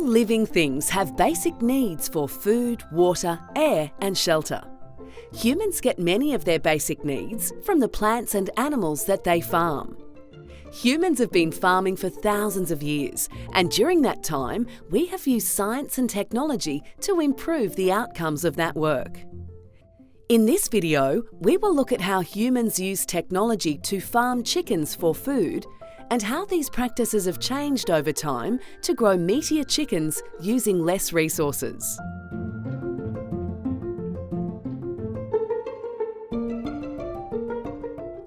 living things have basic needs for food, water, air and shelter. Humans get many of their basic needs from the plants and animals that they farm. Humans have been farming for thousands of years, and during that time, we have used science and technology to improve the outcomes of that work. In this video, we will look at how humans use technology to farm chickens for food and how these practices have changed over time to grow meatier chickens using less resources.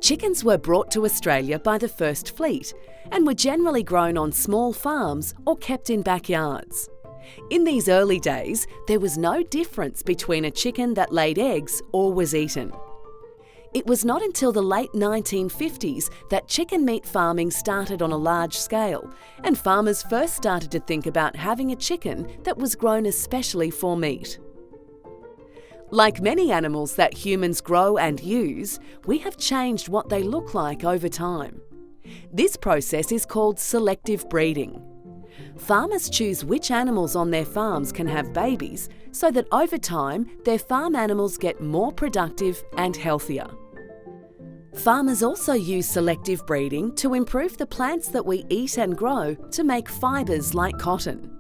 Chickens were brought to Australia by the First Fleet and were generally grown on small farms or kept in backyards. In these early days, there was no difference between a chicken that laid eggs or was eaten. It was not until the late 1950s that chicken meat farming started on a large scale, and farmers first started to think about having a chicken that was grown especially for meat. Like many animals that humans grow and use, we have changed what they look like over time. This process is called selective breeding. Farmers choose which animals on their farms can have babies so that over time their farm animals get more productive and healthier. Farmers also use selective breeding to improve the plants that we eat and grow to make fibres like cotton.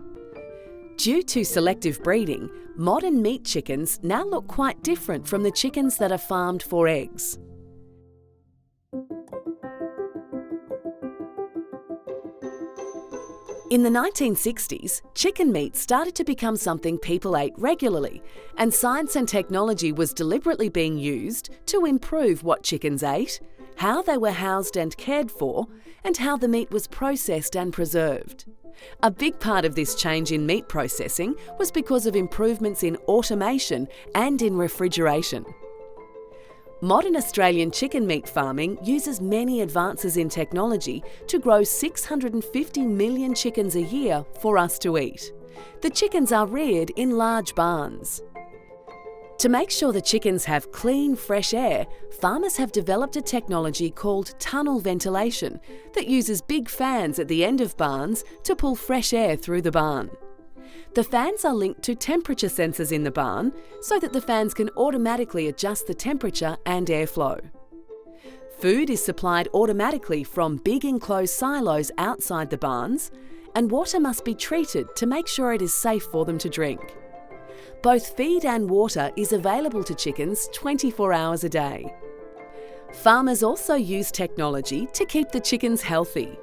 Due to selective breeding, modern meat chickens now look quite different from the chickens that are farmed for eggs. In the 1960s, chicken meat started to become something people ate regularly, and science and technology was deliberately being used to improve what chickens ate, how they were housed and cared for, and how the meat was processed and preserved. A big part of this change in meat processing was because of improvements in automation and in refrigeration. Modern Australian chicken meat farming uses many advances in technology to grow 650 million chickens a year for us to eat. The chickens are reared in large barns. To make sure the chickens have clean, fresh air, farmers have developed a technology called tunnel ventilation that uses big fans at the end of barns to pull fresh air through the barn. The fans are linked to temperature sensors in the barn so that the fans can automatically adjust the temperature and airflow. Food is supplied automatically from big enclosed silos outside the barns, and water must be treated to make sure it is safe for them to drink. Both feed and water is available to chickens 24 hours a day. Farmers also use technology to keep the chickens healthy.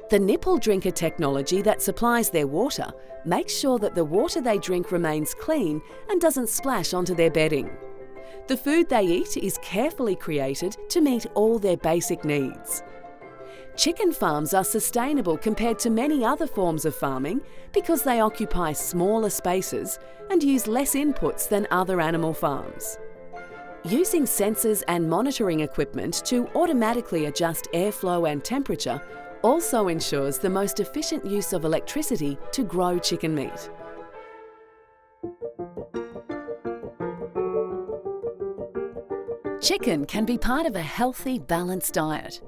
The nipple drinker technology that supplies their water makes sure that the water they drink remains clean and doesn't splash onto their bedding. The food they eat is carefully created to meet all their basic needs. Chicken farms are sustainable compared to many other forms of farming because they occupy smaller spaces and use less inputs than other animal farms. Using sensors and monitoring equipment to automatically adjust airflow and temperature also ensures the most efficient use of electricity to grow chicken meat. Chicken can be part of a healthy, balanced diet.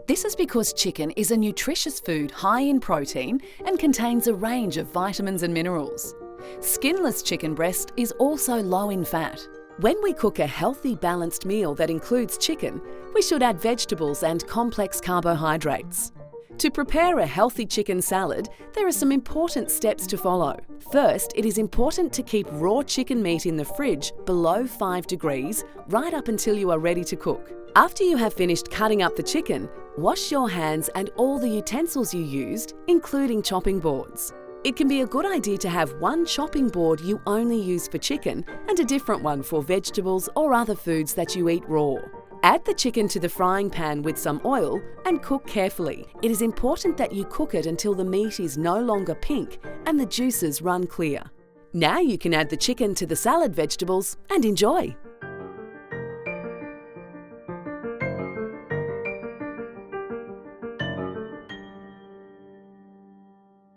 This is because chicken is a nutritious food high in protein and contains a range of vitamins and minerals. Skinless chicken breast is also low in fat. When we cook a healthy, balanced meal that includes chicken, we should add vegetables and complex carbohydrates. To prepare a healthy chicken salad, there are some important steps to follow. First, it is important to keep raw chicken meat in the fridge below 5 degrees right up until you are ready to cook. After you have finished cutting up the chicken, wash your hands and all the utensils you used, including chopping boards. It can be a good idea to have one chopping board you only use for chicken and a different one for vegetables or other foods that you eat raw. Add the chicken to the frying pan with some oil and cook carefully. It is important that you cook it until the meat is no longer pink and the juices run clear. Now you can add the chicken to the salad vegetables and enjoy.